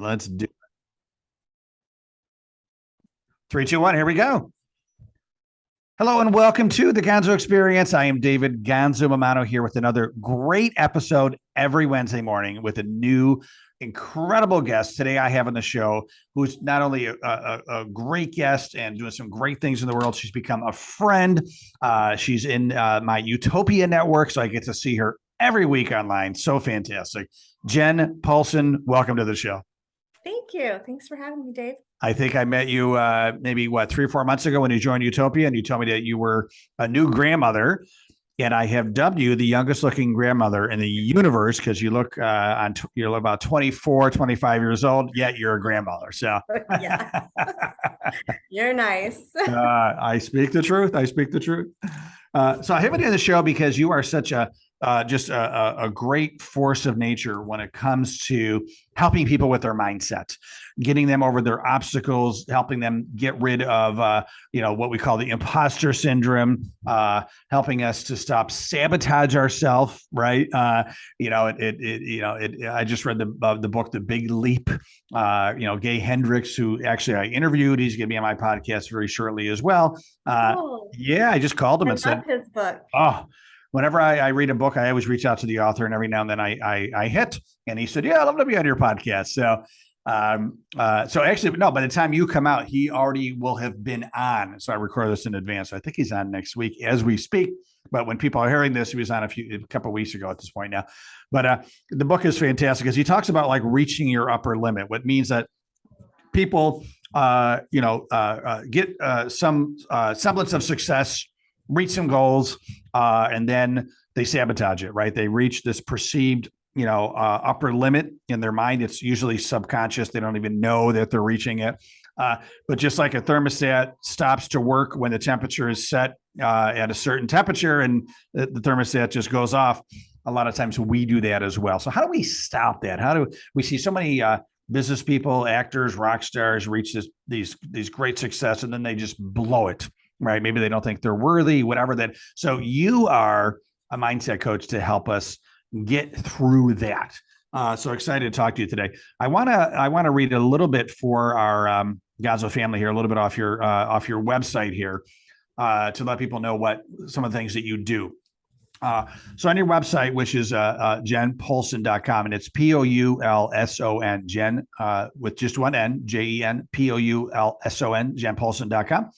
let's do it. 3, 2, 1, here we go. Hello and welcome to the Gonzo Experience. I am David Gonzo Mamano here with another great episode every Wednesday morning with a new incredible guest. Today I have on the show who's not only a great guest and doing some great things in the world, she's become a friend. She's in my Utopia network, so I get to see her every week online. So fantastic. Jen Poulson, welcome to the show. Thank you. Thanks for having me, Dave. I think I met you maybe 3 or 4 months ago when you joined Utopia, and you told me that you were a new grandmother, and I have dubbed you the youngest looking grandmother in the universe because you look you're about 24, 25 years old, yet you're a grandmother. So Yeah, you're nice. I speak the truth. I speak the truth. So I have you on the show because you are such a just a great force of nature when it comes to helping people with their mindset, getting them over their obstacles, helping them get rid of what we call the imposter syndrome, helping us to stop sabotage ourselves. Right? I just read the book The Big Leap. Gay Hendricks, who actually I interviewed, he's going to be on my podcast very shortly as well. Cool. Yeah, I just called him I and said, love his book. "Oh." Whenever I read a book, I always reach out to the author, and every now and then I hit. And he said, "Yeah, I'd love to be on your podcast." So, so actually, no. By the time you come out, he already will have been on. So I record this in advance. So I think he's on next week as we speak. But when people are hearing this, he was on a couple of weeks ago at this point now. But the book is fantastic because he talks about like reaching your upper limit, what means that people, get some semblance of success, reach some goals, and then they sabotage it, right? They reach this perceived, upper limit in their mind. It's usually subconscious. They don't even know that they're reaching it. But just like a thermostat stops to work when the temperature is set at a certain temperature and the thermostat just goes off, a lot of times we do that as well. So how do we stop that? How do we see so many business people, actors, rock stars reach these great success and then they just blow it? Right? Maybe they don't think they're worthy, whatever that. So you are a mindset coach to help us get through that. So excited to talk to you today. I want to read a little bit for our Gonzo family here, a little bit off your website here, to let people know what some of the things that you do. So on your website, which is jenpoulson.com, and it's Poulson, Jen, with just one N, Jen, Poulson, jenpoulson.com.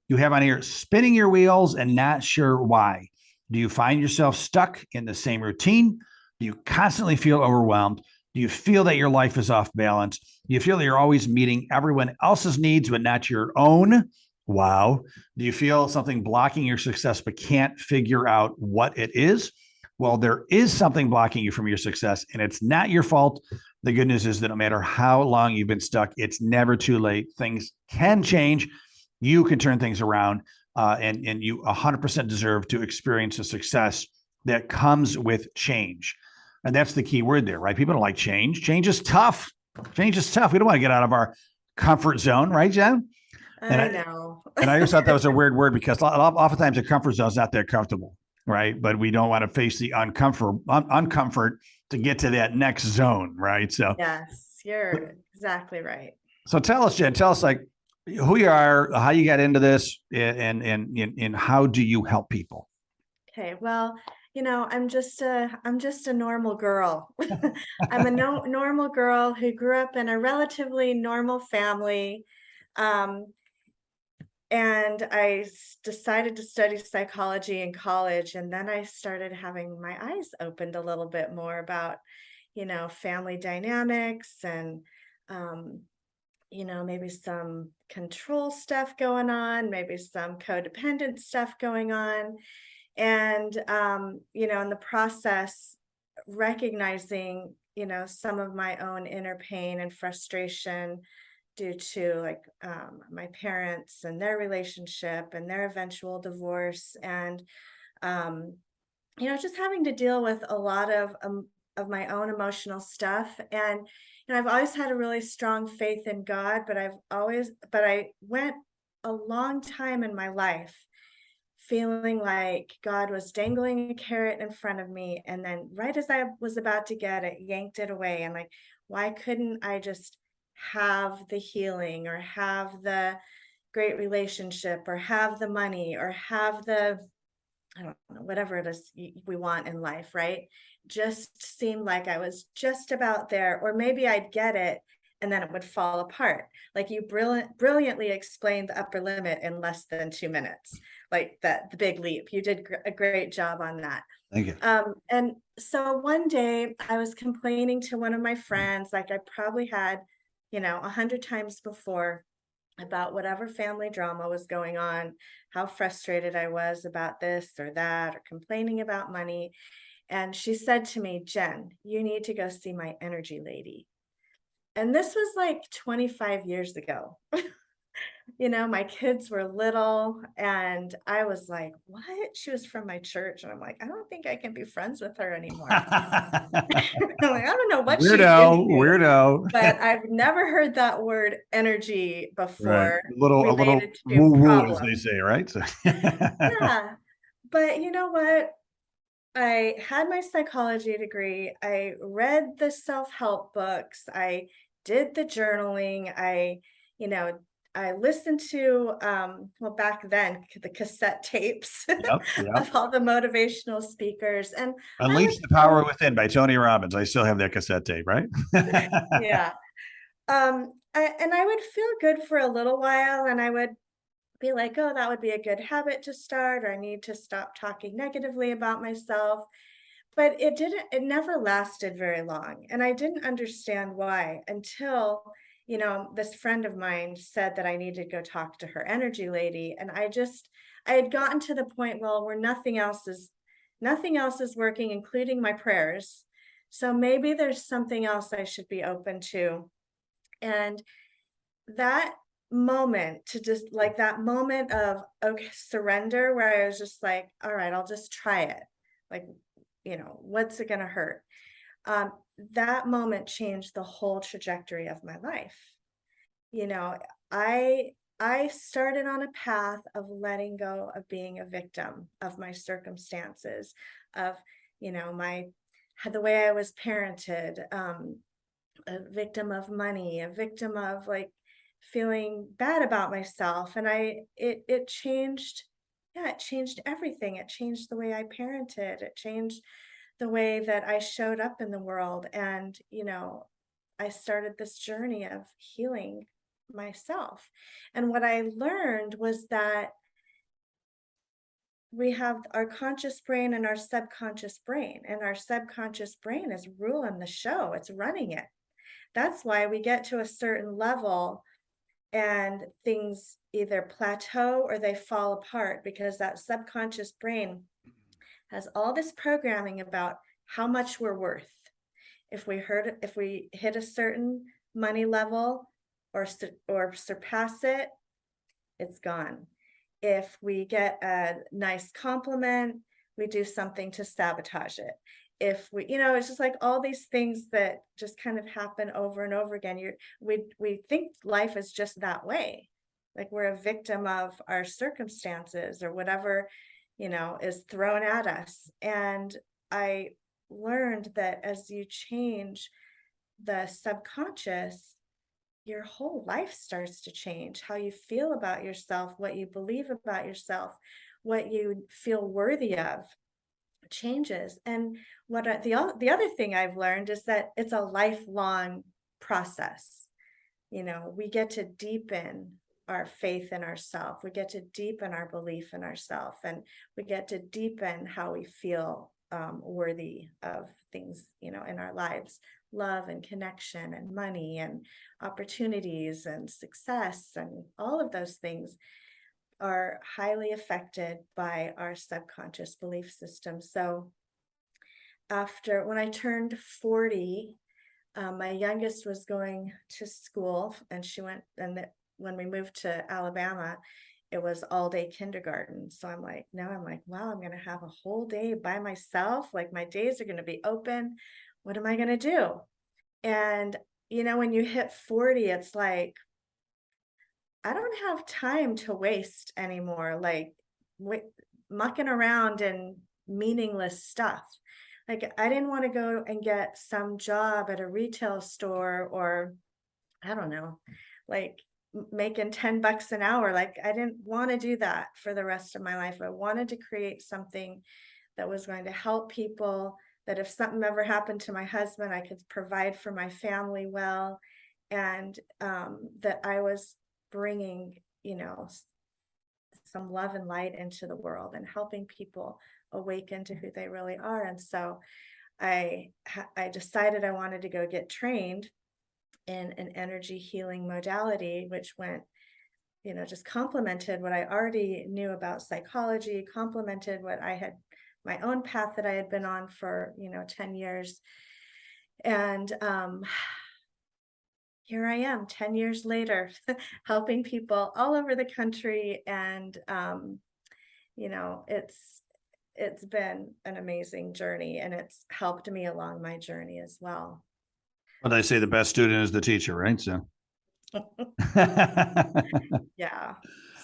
You have on here, spinning your wheels and not sure why. Do you find yourself stuck in the same routine? Do you constantly feel overwhelmed? Do you feel that your life is off balance? Do you feel that you're always meeting everyone else's needs but not your own? Wow. Do you feel something blocking your success but can't figure out what it is? Well, there is something blocking you from your success, and it's not your fault. The good news is that no matter how long you've been stuck, it's never too late. Things can change. You can turn things around, and you 100% deserve to experience a success that comes with change. And that's the key word there, right? People don't like change. Change is tough. Change is tough. We don't want to get out of our comfort zone, right, Jen? I know. And I just thought that was a weird word because oftentimes the comfort zone is not that comfortable, right? But we don't want to face the uncomfort to get to that next zone, right? So Yes, you're exactly right. So tell us, Jen, like who you are, how you got into this, and how do you help people? Okay, well, I'm just a normal girl. I'm a normal girl who grew up in a relatively normal family. Um, and I decided to study psychology in college, and then I started having my eyes opened a little bit more about, family dynamics and um, maybe some control stuff going on, maybe some codependent stuff going on. And, in the process, recognizing, some of my own inner pain and frustration due to my parents and their relationship and their eventual divorce. And, just having to deal with a lot of my own emotional stuff. And I've always had a really strong faith in God, but I went a long time in my life feeling like God was dangling a carrot in front of me, and then right as I was about to get it, yanked it away and like Why couldn't I just have the healing, or have the great relationship, or have the money, or have the, I don't know, whatever it is we want in life, right? Just seemed like I was just about there, or maybe I'd get it and then it would fall apart. Like you brilliantly explained the upper limit in less than 2 minutes, like that, the big leap. You did a great job on that. Thank you. And so one day I was complaining to one of my friends, like I probably had, 100 times before, about whatever family drama was going on, how frustrated I was about this or that, or complaining about money. And she said to me, Jen, you need to go see my energy lady. And this was like 25 years ago. My kids were little and I was like, what? She was from my church. And I'm like, I don't think I can be friends with her anymore. I'm like, I don't know what she's Weirdo, into, weirdo. but I've never heard that word energy Right. before A little related to woo woo, as they problems. say, right? So, Yeah. But you know what? I had my psychology degree. I read the self-help books. I did the journaling. You know, I listened to, well, back then, the cassette tapes yep, yep. of all the motivational speakers. And I would Unleash the feel, Power Within by Tony Robbins. I still have that cassette tape, right? yeah. And I would feel good for a little while, and I would be like, oh, that would be a good habit to start, or I need to stop talking negatively about myself. But it never lasted very long, and I didn't understand why until, this friend of mine said that I needed to go talk to her energy lady, and I had gotten to the point, well, where nothing else is working, including my prayers. So maybe there's something else I should be open to. And that moment, to just like that moment of, okay, surrender, where I was just like, all right, I'll just try it. Like, what's it gonna hurt? Um, that moment changed the whole trajectory of my life. You know, I I started on a path of letting go of being a victim of my circumstances, of, my the way I was parented, a victim of money, a victim of like feeling bad about myself. And it changed, yeah, it changed everything. It changed the way I parented. It changed the way that I showed up in the world. And, I started this journey of healing myself. And what I learned was that we have our conscious brain and our subconscious brain, and our subconscious brain is ruling the show, it's running it. That's why we get to a certain level and things either plateau or they fall apart, because that subconscious brain has all this programming about how much we're worth. If we hit a certain money level, or surpass it, it's gone. If we get a nice compliment, we do something to sabotage it. If we, it's just like all these things that just kind of happen over and over again. We think life is just that way. Like we're a victim of our circumstances or whatever, is thrown at us. And I learned that as you change the subconscious, your whole life starts to change. How you feel about yourself, what you believe about yourself, what you feel worthy of changes. And the other thing I've learned is that it's a lifelong process. We get to deepen our faith in ourselves. We get to deepen our belief in ourselves, and we get to deepen how we feel worthy of things, in our lives, love and connection and money and opportunities and success, and all of those things are highly affected by our subconscious belief system. So when I turned 40, my youngest was going to school, and when we moved to Alabama, it was all day kindergarten. So now I'm like, wow, I'm going to have a whole day by myself. Like my days are going to be open. What am I going to do? And, when you hit 40, it's like, I don't have time to waste anymore, like mucking around in meaningless stuff. Like, I didn't want to go and get some job at a retail store, or I don't know, like making 10 bucks an hour. Like, I didn't want to do that for the rest of my life. I wanted to create something that was going to help people, that if something ever happened to my husband, I could provide for my family well, and that I was bringing, some love and light into the world and helping people awaken to who they really are. And so I decided I wanted to go get trained in an energy healing modality, which went, just complemented what I already knew about psychology, complemented what I had, my own path that I had been on for, 10 years. And here I am 10 years later, helping people all over the country. And, it's been an amazing journey, and it's helped me along my journey as well. Well, they say the best student is the teacher, right? So Yeah.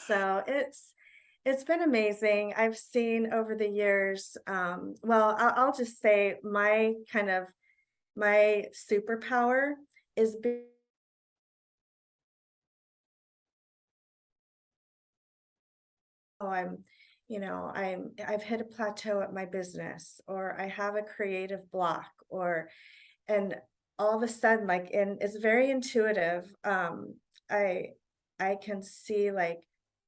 So it's been amazing. I've seen over the years, well, I'll just say my superpower is being, oh, I've hit a plateau at my business, or I have a creative block, and all of a sudden, like, and it's very intuitive. I I can see, like,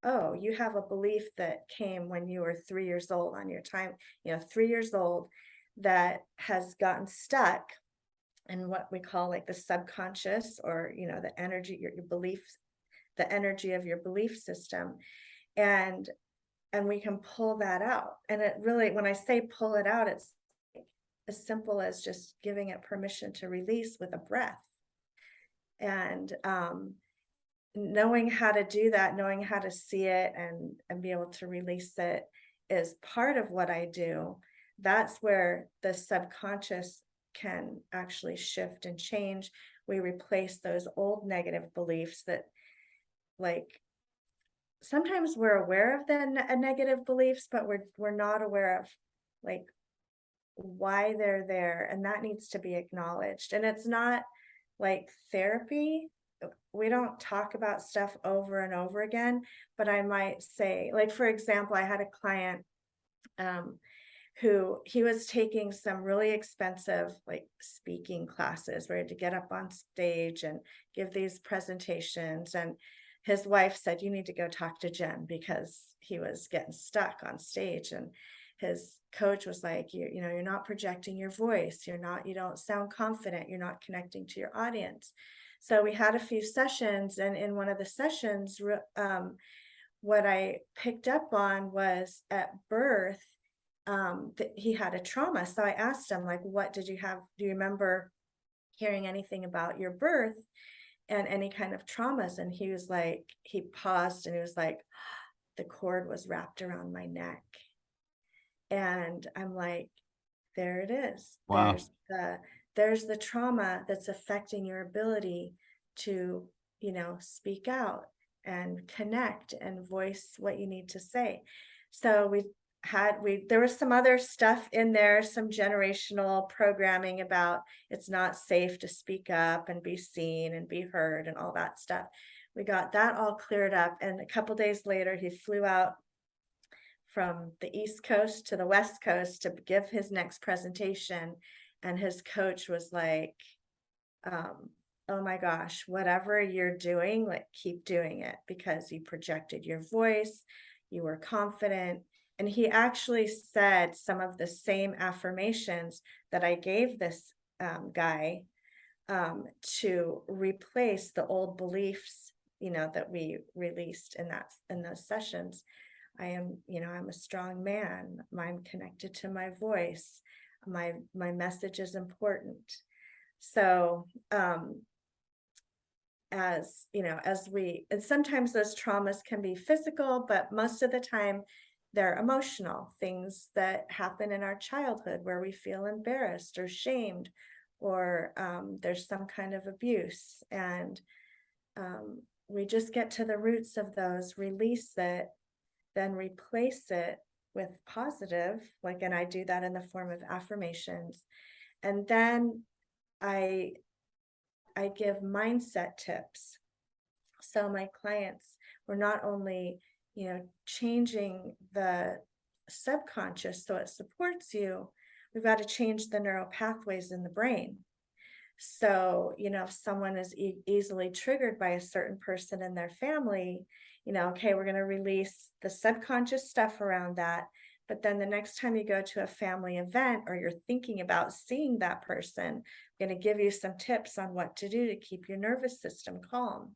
oh, you have a belief that came when you were 3 years old on your time, 3 years old, that has gotten stuck in what we call like the subconscious, or the energy, your beliefs, the energy of your belief system. And we can pull that out. And it really, when I say pull it out, it's as simple as just giving it permission to release with a breath. And knowing how to do that, knowing how to see it, and be able to release it, is part of what I do. That's where the subconscious can actually shift and change. We replace those old negative beliefs that, like, sometimes we're aware of the negative beliefs, but we're not aware of, like, why they're there, and that needs to be acknowledged. And it's not like therapy. We don't talk about stuff over and over again, but I might say, like, for example, I had a client, um, who he was taking some really expensive, like, speaking classes where he had to get up on stage and give these presentations. And his wife said, "You need to go talk to Jen," because he was getting stuck on stage. And his coach was like, you're not projecting your voice. You don't sound confident. You're not connecting to your audience." So we had a few sessions, and in one of the sessions, what I picked up on was, at birth, that he had a trauma. So I asked him, like, what did you have? Do you remember hearing anything about your birth and any kind of traumas? And he was like, he paused and he was like, "The cord was wrapped around my neck." And I'm like, there it is. wow. There's the trauma that's affecting your ability to, speak out and connect and voice what you need to say. So there was some other stuff in there, some generational programming about it's not safe to speak up and be seen and be heard and all that stuff. We got that all cleared up, and a couple days later he flew out from the East Coast to the West Coast to give his next presentation. And his coach was like, "Oh my gosh, whatever you're doing, like, keep doing it, because you projected your voice, you were confident." And he actually said some of the same affirmations that I gave this guy, to replace the old beliefs, that we released in those sessions. I'm a strong man. I'm connected to my voice. My message is important. So, and sometimes those traumas can be physical, but most of the time they're emotional things that happen in our childhood, where we feel embarrassed or shamed, or there's some kind of abuse. And we just get to the roots of those, release it, then replace it with positive, like, and I do that in the form of affirmations. And then I give mindset tips. So my clients were not only, changing the subconscious so it supports you, we've got to change the neural pathways in the brain. So, if someone is easily triggered by a certain person in their family, okay, we're going to release the subconscious stuff around that. But then the next time you go to a family event or you're thinking about seeing that person, I'm going to give you some tips on what to do to keep your nervous system calm,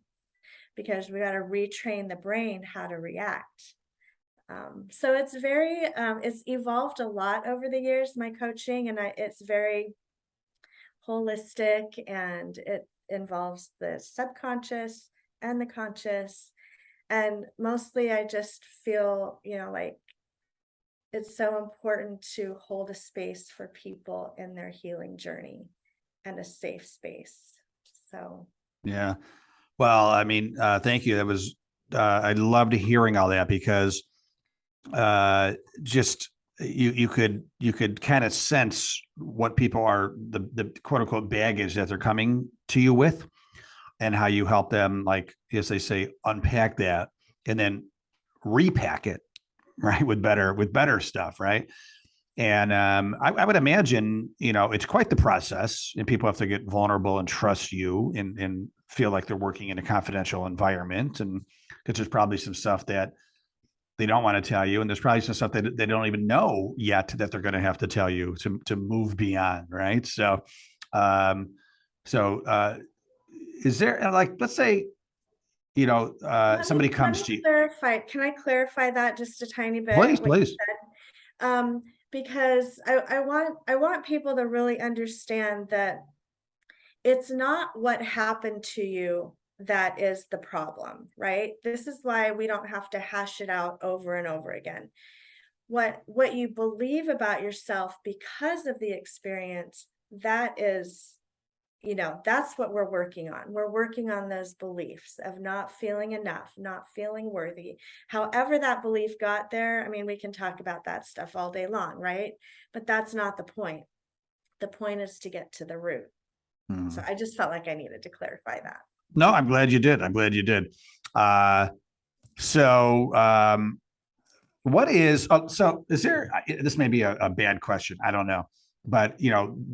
because we got to retrain the brain how to react. So it's evolved a lot over the years, my coaching, and it's very holistic, and it involves the subconscious and the conscious. And mostly I just feel, like it's so important to hold a space for people in their healing journey and a safe space. So, Yeah. Well, I mean, thank you. That was, I loved hearing all that, because just you could kind of sense what people are, the quote unquote baggage that they're coming to you with, and how you help them, like, as they say, unpack that and then repack it, right, with better stuff, right? And I would imagine, it's quite the process, and people have to get vulnerable and trust you, and feel like they're working in a confidential environment, and because there's probably some stuff that they don't want to tell you, and there's probably some stuff that they don't even know yet that they're going to have to tell you to move beyond, right? So, um, is there, like, let's say, somebody let comes me to you. clarify. Can I clarify that just a tiny bit? Please, please. Because I want people to really understand that it's not what happened to you that is the problem, right? This is why we don't have to hash it out over and over again. What you believe about yourself because of the experience, that is, that's what we're working on. We're working on those beliefs of not feeling enough, not feeling worthy. However that belief got there, I mean, we can talk about that stuff all day long, right? But that's not the point. The point is to get to the root. So I just felt like I needed to clarify that. No, I'm glad you did. I'm glad you did. Uh, so, what is, so is there, this may be a bad question, I don't know, but,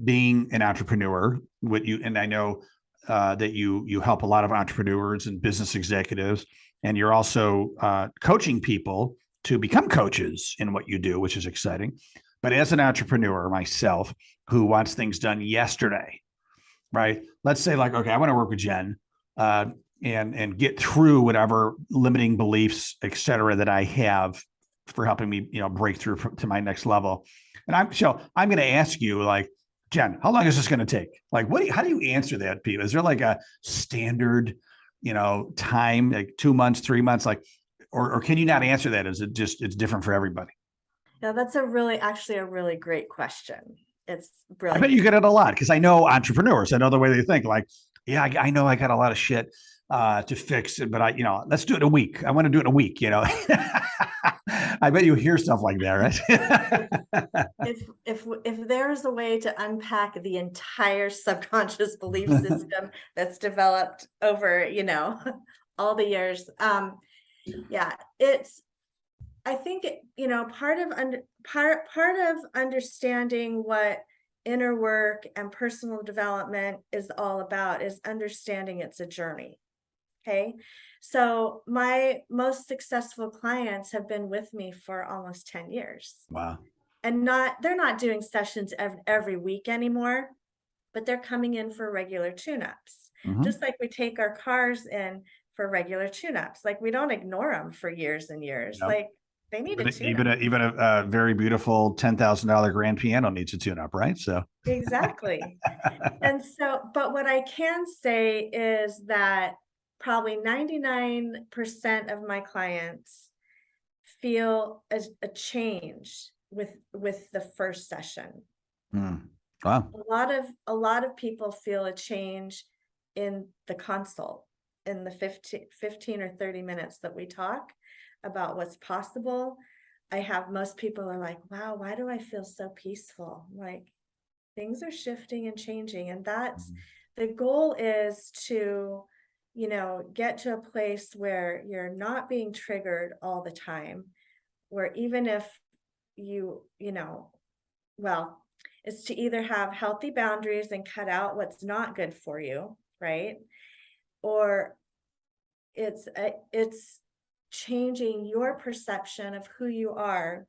being an entrepreneur, and I know that you help a lot of entrepreneurs and business executives, and you're also coaching people to become coaches in what you do, which is exciting. But as an entrepreneur myself, who wants things done yesterday, right? Let's say, like, okay, I want to work with Jen, and get through whatever limiting beliefs, et cetera, that I have for helping me, break through to my next level. And I'm going to ask you, like, Jen, how long is this going to take? Like, how do you answer that, Pete? Is there like a standard, time, like 2 months, 3 months, like, or can you not answer that? Is it just, it's different for everybody? Yeah, that's actually a really great question. It's I bet you brilliant. get it a lot, because I know entrepreneurs. I know the way they think. Like, yeah, I know I got a lot of shit to fix it, but let's do it in a week. I want to do it in a week. I bet you hear stuff like that, right? If there's a way to unpack the entire subconscious belief system that's developed over, all the years, yeah, I think, part of understanding what inner work and personal development is all about is understanding it's a journey. Okay. So my most successful clients have been with me for almost 10 years, Wow. and they're not doing sessions every week anymore, but they're coming in for regular tune-ups. Mm-hmm. Just like we take our cars in for regular tune-ups. Like, we don't ignore them for years and years. Yep. Like, they need a tune-up. Even a very beautiful $10,000 grand piano needs a tune up, right? So Exactly. And so, but what I can say is that probably 99% of my clients feel a change with the first session. Wow. A lot of people feel a change in the consult, in the 15 or 30 minutes that we talk about what's possible. I have most people are like, wow, why do I feel so peaceful? Like things are shifting and changing. And that's the goal is to, get to a place where you're not being triggered all the time, where even if you, well, is to either have healthy boundaries and cut out what's not good for you, right? Or it's changing your perception of who you are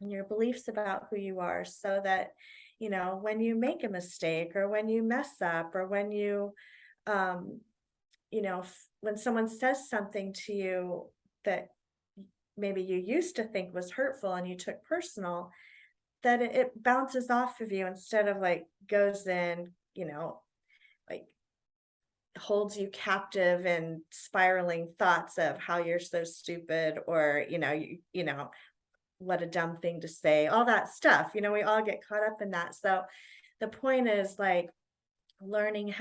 and your beliefs about who you are so that, when you make a mistake or when you mess up or when you, um, when someone says something to you that maybe you used to think was hurtful and you took personal, that it bounces off of you instead of like goes in, like holds you captive in spiraling thoughts of how you're so stupid or, what a dumb thing to say, all that stuff. We all get caught up in that. So the point is like learning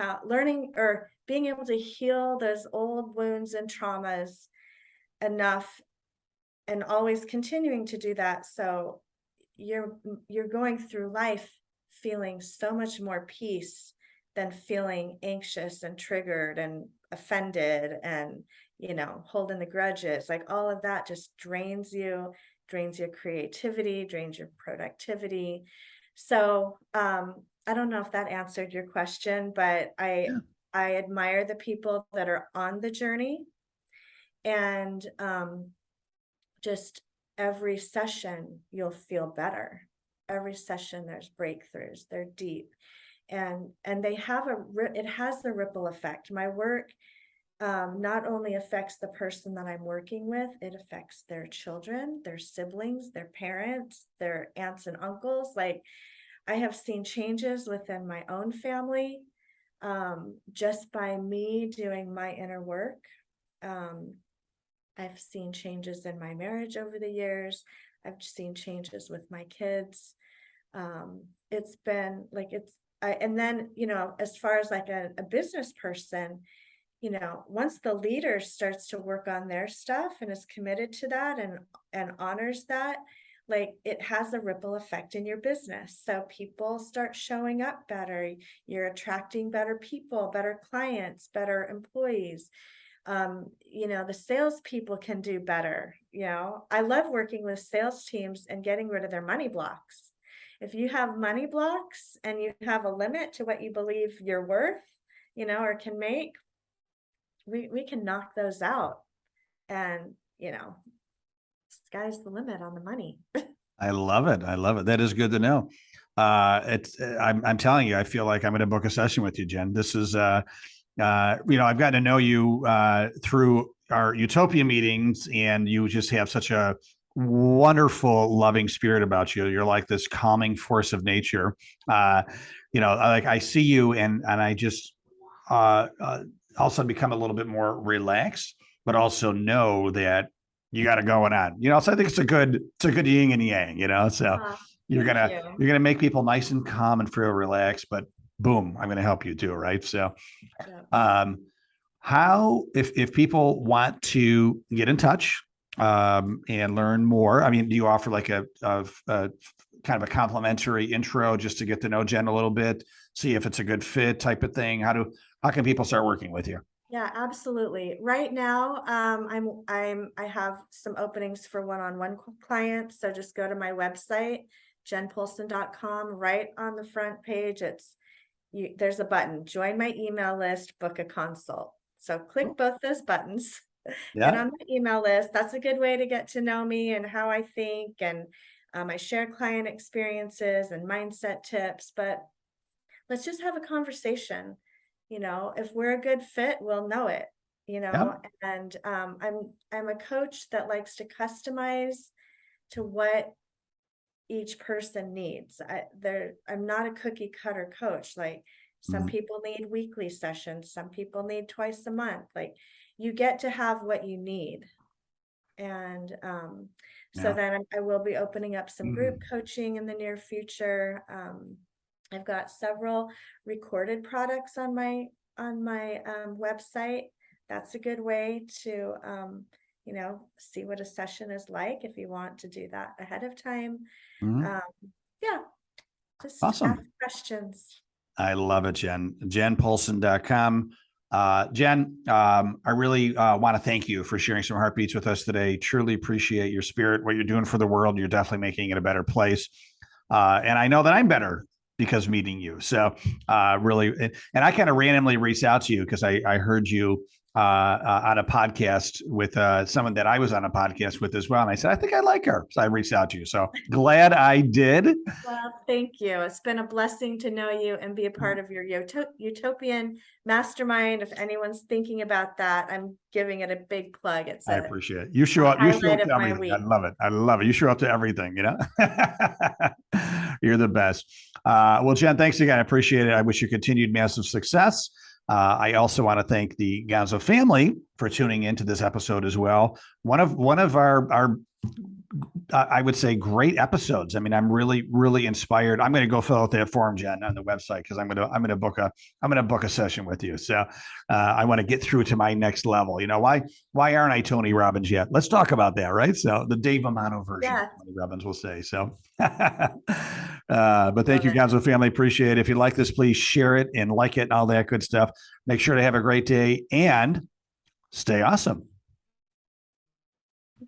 or being able to heal those old wounds and traumas enough and always continuing to do that. So you're going through life feeling so much more peace than feeling anxious and triggered and offended and holding the grudges. Like all of that just drains your creativity, drains your productivity. So I don't know if that answered your question, but I admire the people that are on the journey and just every session you'll feel better. Every session there's breakthroughs, they're deep. And they have it has the ripple effect. My work not only affects the person that I'm working with, it affects their children, their siblings, their parents, their aunts and uncles. Like I have seen changes within my own family just by me doing my inner work. Um, I've seen changes in my marriage over the years. I've seen changes with my kids. It's been like and then, as far as like a business person, once the leader starts to work on their stuff and is committed to that and honors that, like it has a ripple effect in your business. So people start showing up better. You're attracting better people, better clients, better employees. The salespeople can do better. I love working with sales teams and getting rid of their money blocks. If you have money blocks and you have a limit to what you believe you're worth, or can make, we can knock those out. And, sky's the limit on the money. I love it. I love it. That is good to know. I'm telling you, I feel like I'm going to book a session with you, Jen. This is, I've gotten to know you through our Utopia meetings, and you just have such a wonderful, loving spirit about you. You're like this calming force of nature. Like I see you, and I just all of a sudden become a little bit more relaxed, but also know that you got it going on. So I think it's a good yin and yang. So Thank you're gonna make people nice and calm and feel relaxed, but boom, I'm gonna help you too, right? So, yeah. how if people want to get in touch and learn more? I mean, do you offer like a kind of a complimentary intro just to get to know Jen a little bit, see if it's a good fit type of thing? How can people start working with you? Yeah, absolutely. Right now, I have some openings for one-on-one clients. So just go to my website, jenpoulson.com. Right on the front page, there's a button, join my email list, book a consult. So click both those buttons, get Yeah. on my email list. That's a good way to get to know me and how I think. And I share client experiences and mindset tips, but let's just have a conversation. If we're a good fit, we'll know it, Yeah. and I'm a coach that likes to customize to what each person needs. I'm not a cookie cutter coach. Like some Mhm. people need weekly sessions, some people need twice a month. Like you get to have what you need. And so Yeah. then I will be opening up some group Mhm. coaching in the near future. I've got several recorded products on my website. That's a good way to see what a session is like if you want to do that ahead of time. Mhm. Um, yeah, just ask Awesome. questions. I love it, Jen. JenPoulson.com. Jen, I really want to thank you for sharing some heartbeats with us today. Truly appreciate your spirit, what you're doing for the world. You're definitely making it a better place. And I know that I'm better because meeting you. So really, and I kind of randomly reached out to you because I heard you on a podcast with someone that I was on a podcast with as well. And I said, I think I like her. So I reached out to you. So glad I did. Well, thank you. It's been a blessing to know you and be a part of your utopian mastermind. If anyone's thinking about that, I'm giving it a big plug. It's I a appreciate it. You show up. You show highlight up of to my everything. I week. love it. I love it. You show up to everything. You're the best. Well, Jen, thanks again. I appreciate it. I wish you continued massive success. I also want to thank the Gonzo family for tuning into this episode as well. One of our I would say great episodes. I mean, I'm really inspired. I'm going to go fill out that form, Jen, on the website because I'm going to book a session with you. So I want to get through to my next level. Why aren't I Tony Robbins yet? Let's talk about that, right? So the Dave Amano version, Yeah, Tony Robbins will say. So, but thank love you, it. Gonzo family. Appreciate it. If you like this, please share it and like it and all that good stuff. Make sure to have a great day and stay awesome.